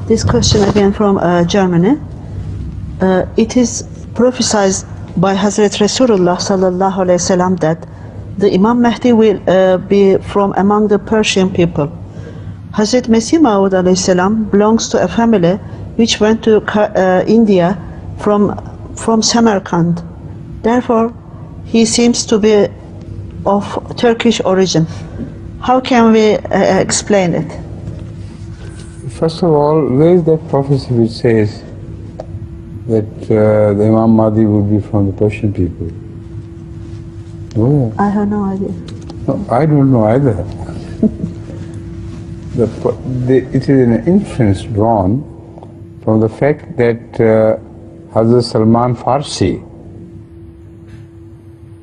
This question again from Germany. It is prophesied by Hazrat Rasulullah sallallahu alaihi wasallam that the Imam Mahdi will be from among the Persian people. Hazrat Masih Maud alayhi salam belongs to a family which went to India from Samarkand. Therefore, he seems to be of Turkish origin. How can we explain it? First of all, where is that prophecy which says that the Imam Mahdi would be from the Persian people? Oh. I have no idea. No, I don't know either. It is an inference drawn from the fact that Hazrat Salman Farsi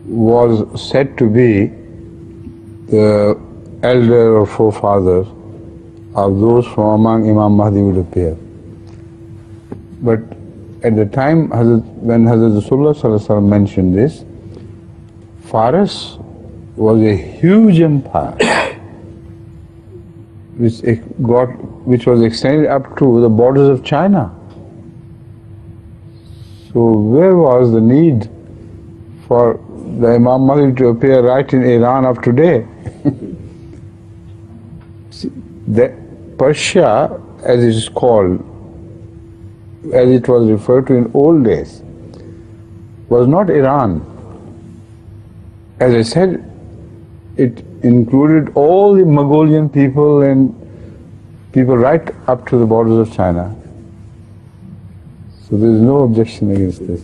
was said to be the elder or forefather of those from among Imam Mahdi would appear. But at the time when Hazrat Rasulullah mentioned this, Faris was a huge empire which was extended up to the borders of China. So where was the need for the Imam Mahdi to appear right in Iran of today? Persia, as it is called, as it was referred to in old days, was not Iran. As I said, it included all the Mongolian people and people right up to the borders of China. So there is no objection against this.